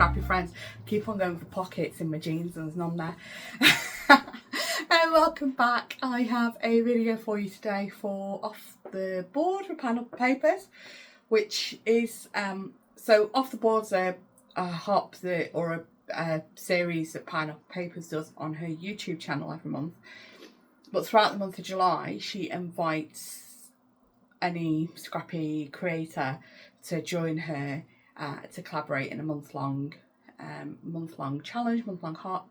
scrappy friends. Keep on going for pockets in my jeans and there's none there. And welcome back. I have a video for you today for Off the Board with Panel Papers, which is so Off the Board's a hop that, or a series that Pineapple Papers does on her YouTube channel every month. But throughout the month of July, she invites any scrappy creator to join her to collaborate in a month-long challenge, month-long hop.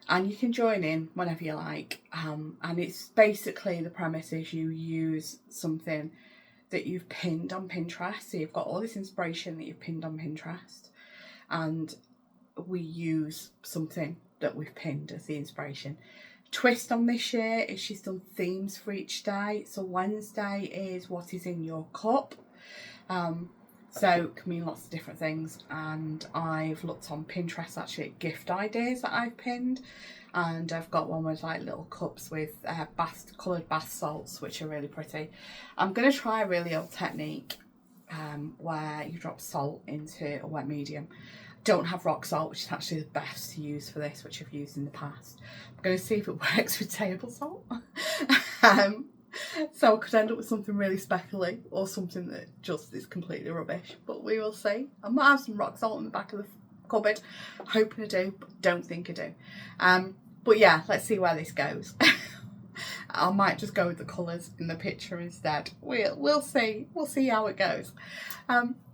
And you can join in whenever you like. And it's basically, the premise is you use something that you've pinned on Pinterest. So you've got all this inspiration that you've pinned on Pinterest. And we use something that we've pinned as the inspiration. Twist on this year is she's done themes for each day. So Wednesday is what is in your cup. So it can mean lots of different things, and I've looked on Pinterest actually at gift ideas that I've pinned, and I've got one with like little cups with coloured bath salts, which are really pretty. I'm going to try a really old technique where you drop salt into a wet medium. Don't have rock salt, which is actually the best to use for this, which I've used in the past. I'm going to see if it works with table salt. So I could end up with something really speckly or something that just is completely rubbish, but we will see. I might have some rock salt in the back of the cupboard, hoping I do, but don't think I do. But yeah, let's see where this goes. I might just go with the colours in the picture instead. We'll see. We'll see how it goes.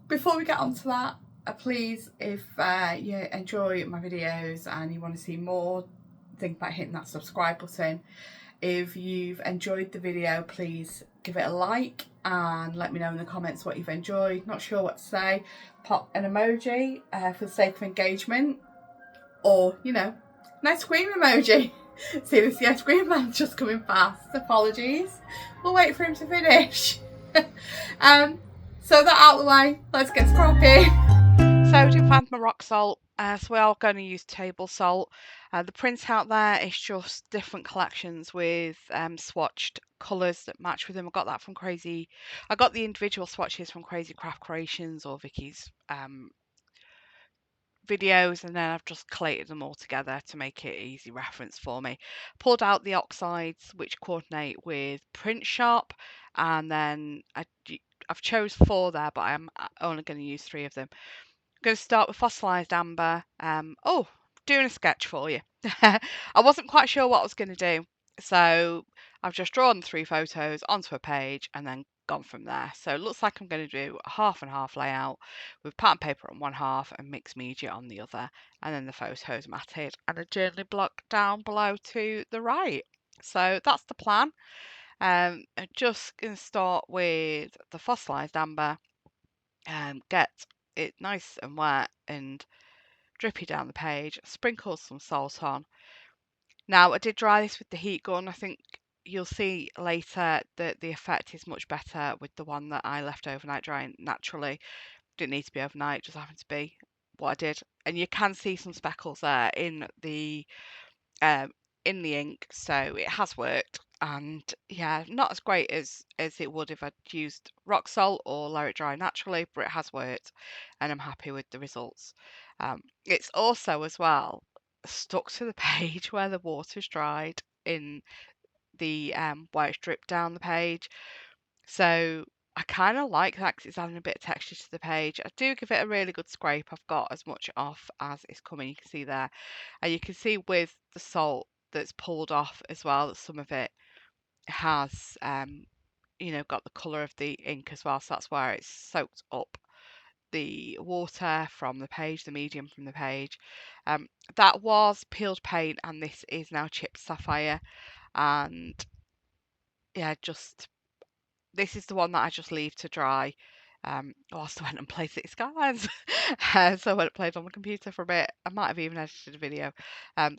Before we get on to that, please, if you enjoy my videos and you want to see more, think about hitting that subscribe button. If you've enjoyed the video, please give it a like and let me know in the comments what you've enjoyed. Not sure what to say, pop an emoji for the sake of engagement, or, you know, nice scream emoji. See, this ice cream man's just coming fast. Apologies. We'll wait for him to finish. So that out of the way, let's get scrappy. So I didn't find my rock salt, so we are going to use table salt. The print out there is just different collections with swatched colours that match with them. I got the individual swatches from Crazy Craft Creations or Vicky's videos, and then I've just collated them all together to make it easy reference for me. Pulled out the oxides which coordinate with Print Shop, and then I've chose 4 there, but I'm only going to use 3 of them. I'm going to start with fossilised amber. Doing a sketch for you. I wasn't quite sure what I was going to do, so I've just drawn 3 photos onto a page and then gone from there. So it looks like I'm going to do a half and half layout with pattern paper on one half and mixed media on the other, and then the photos matted and a journaling block down below to the right. So that's the plan. I'm just going to start with the fossilised amber, get it nice and wet and drippy down the page, sprinkle some salt on. Now, I did dry this with the heat gun. I think you'll see later that the effect is much better with the one that I left overnight drying naturally. Didn't need to be overnight, just happened to be what I did. And you can see some speckles there in the ink, so it has worked. And yeah, not as great as it would if I'd used rock salt or let it dry naturally, but it has worked and I'm happy with the results. It's also as well stuck to the page where the water's dried in the where it's dripped down the page. So I kind of like that because it's adding a bit of texture to the page. I do give it a really good scrape. I've got as much off as is coming. You can see there. And you can see with the salt that's pulled off as well that some of it has, got the colour of the ink as well. So that's where it's soaked up the water from the page, the medium from the page. That was peeled paint and this is now chipped sapphire. And yeah, this is the one that I just leave to dry whilst I went and played City Skylines. So I went and played on my computer for a bit. I might have even edited a video.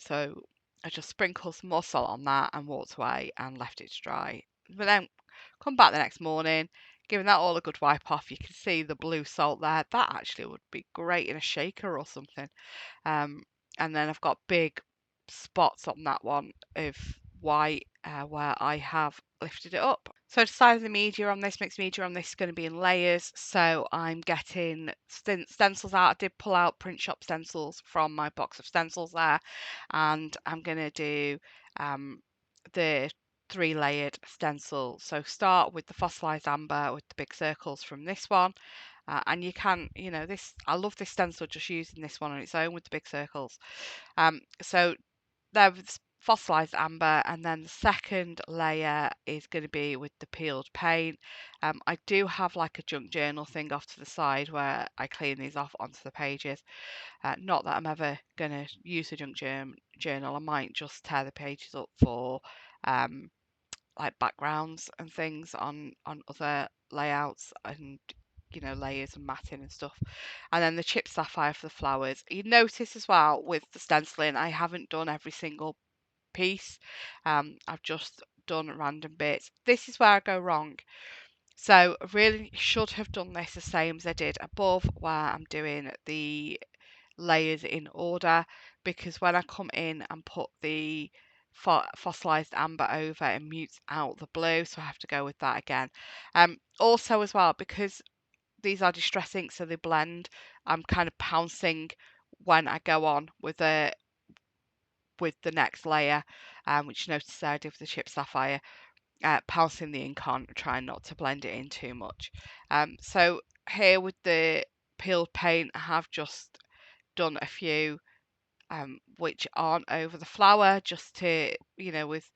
So I just sprinkled some more salt on that and walked away and left it to dry. But then come back the next morning, giving that all a good wipe off. You can see the blue salt there. That actually would be great in a shaker or something. And then I've got big spots on that one of white where I have lifted it up. So to size the media on this, mixed media on this is going to be in layers. So I'm getting stencils out. I did pull out print shop stencils from my box of stencils there, and I'm going to do the 3-layered stencil. So start with the fossilized amber with the big circles from this one. And you can, this, I love this stencil just using this one on its own with the big circles. So there was fossilized amber, and then the second layer is going to be with the peeled paint. I do have like a junk journal thing off to the side where I clean these off onto the pages. Not that I'm ever going to use a junk journal. I might just tear the pages up for like backgrounds and things on other layouts and layers and matting and stuff. And then the chip sapphire for the flowers. You notice as well with the stenciling, I haven't done every single piece. I've just done random bits. This is where I go wrong. So I really should have done this the same as I did above, where I'm doing the layers in order, because when I come in and put the fossilized amber over, it mutes out the blue, so I have to go with that again. Also as well, because these are distress inks, so they blend, I'm kind of pouncing when I go on with the next layer, which you notice there I did with the chip sapphire, pouncing the ink on, trying not to blend it in too much. So here with the peeled paint, I have just done a few which aren't over the flower, just to, with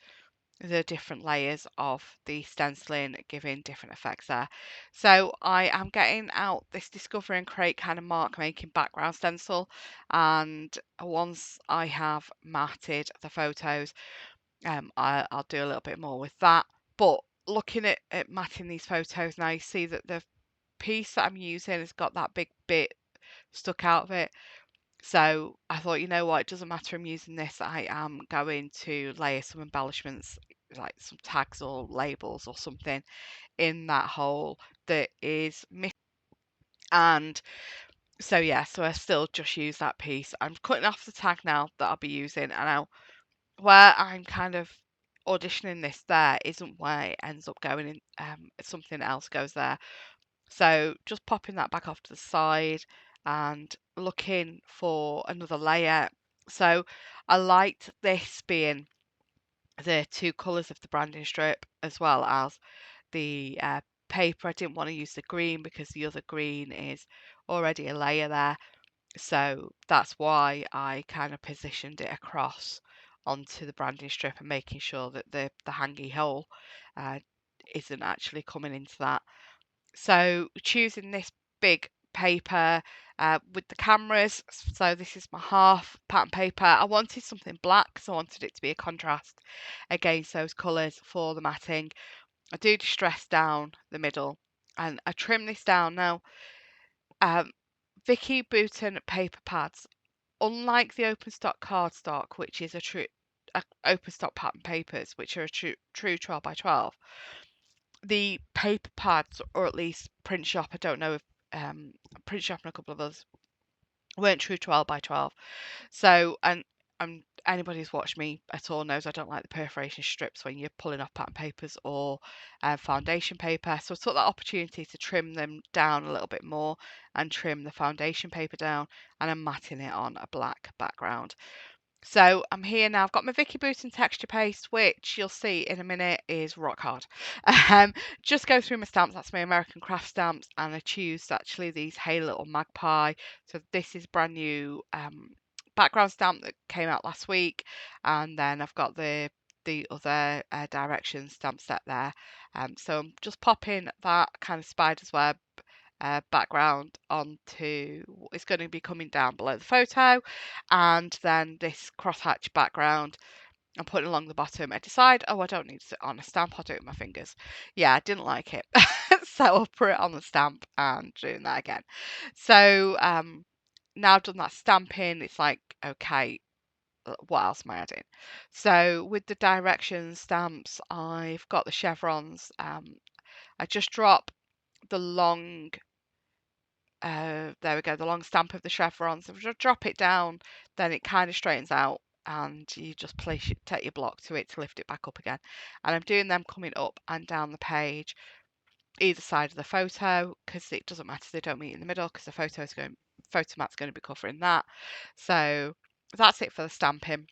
the different layers of the stenciling giving different effects there. So I am getting out this Discover and Create kind of mark making background stencil, and once I have matted the photos, I'll do a little bit more with that. But looking at matting these photos now, you see that the piece that I'm using has got that big bit stuck out of it. So I thought, you know what, it doesn't matter I'm using this, I am going to layer some embellishments, like some tags or labels or something in that hole that is missing. And so yeah, so I still just use that piece. I'm cutting off the tag now that I'll be using, and now where I'm kind of auditioning this there isn't where it ends up going in, something else goes there. So just popping that back off to the side and looking for another layer. So I liked this being the two colours of the branding strip as well as the paper. I didn't want to use the green because the other green is already a layer there. So that's why I kind of positioned it across onto the branding strip and making sure that the hangy hole uh, isn't actually coming into that. So choosing this big paper with the cameras. So this is my half pattern paper. I wanted something black, so I wanted it to be a contrast against those colours for the matting. I do distress down the middle, and I trim this down. Now, Vicki Boutin paper pads, unlike the open stock cardstock, which is a true open stock pattern papers, which are a true 12 by 12, the paper pads, or at least print shop, I don't know if print shop and a couple of others weren't true 12 by 12. So, and anybody who's watched me at all knows I don't like the perforation strips when you're pulling off pattern papers or foundation paper. So I took that opportunity to trim them down a little bit more and trim the foundation paper down, and I'm matting it on a black background. So I'm here now. I've got my Vicki Boutin texture paste, which you'll see in a minute is rock hard. Um, just go through my stamps. That's my American craft stamps, and I choose actually these Hey Little Magpie. So this is brand new background stamp that came out last week, and then I've got the other directions stamp set there. So I'm just popping that kind of spider's web background onto, it's going to be coming down below the photo, and then this crosshatch background I'm putting along the bottom. I decide, oh, I don't need it on a stamp, I'll do it with my fingers. Yeah, I didn't like it. So I'll put it on the stamp and doing that again. So now I've done that stamping, it's like, okay, what else am I adding? So with the directions stamps, I've got the chevrons. I just drop the long there we go, the long stamp of the chevrons. If I drop it down, then it kind of straightens out and you just take your block to it to lift it back up again. And I'm doing them coming up and down the page, either side of the photo, because it doesn't matter, they don't meet in the middle, because the photo mat's going to be covering that. So that's it for the stamping.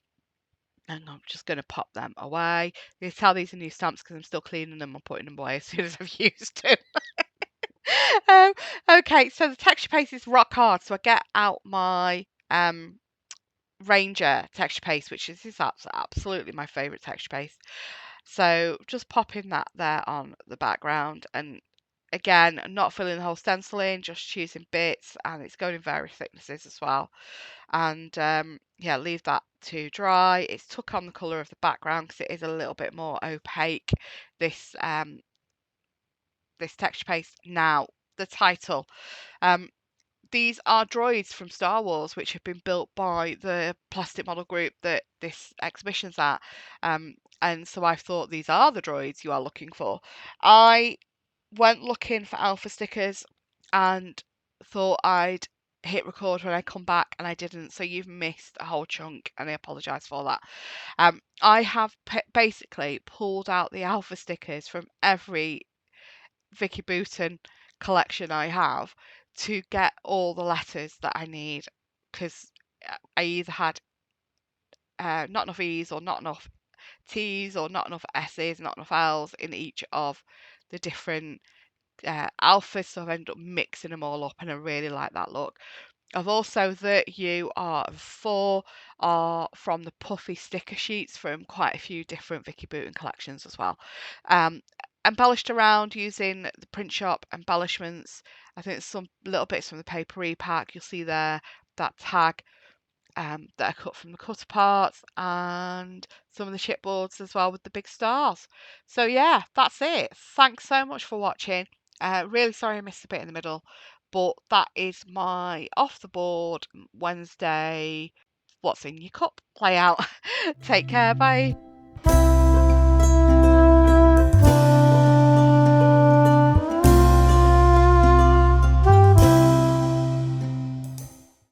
And I'm just going to pop them away. You can tell these are new stamps because I'm still cleaning them and putting them away as soon as I've used them. Okay, so the texture paste is rock hard. So I get out my Ranger texture paste, which is absolutely my favourite texture paste. So just popping that there on the background, and again, not filling the whole stencil in, just choosing bits, and it's going in various thicknesses as well. And yeah, leave that to dry. It's took on the colour of the background because it is a little bit more opaque, this this texture paste. Now, the title. These are droids from Star Wars, which have been built by the plastic model group that this exhibition's at. And so I thought these are the droids you are looking for. I went looking for alpha stickers and thought I'd hit record when I come back, and I didn't. So you've missed a whole chunk, and I apologise for that. I have basically pulled out the alpha stickers from every Vicki Boutin collection I have to get all the letters that I need, because I either had not enough E's or not enough T's or not enough S's, not enough L's in each of the different alphas, so I've ended up mixing them all up, and I really like that look. I've also, that you are 4 are from the puffy sticker sheets from quite a few different Vicki Boutin collections as well. Embellished around using the print shop embellishments. I think there's some little bits from the paper repack. You'll see there that tag that are cut from the cut parts, and some of the chipboards as well with the big stars. So yeah, that's it. Thanks so much for watching. Really sorry I missed a bit in the middle, but that is my off the board Wednesday what's in your cup layout. Take care, bye.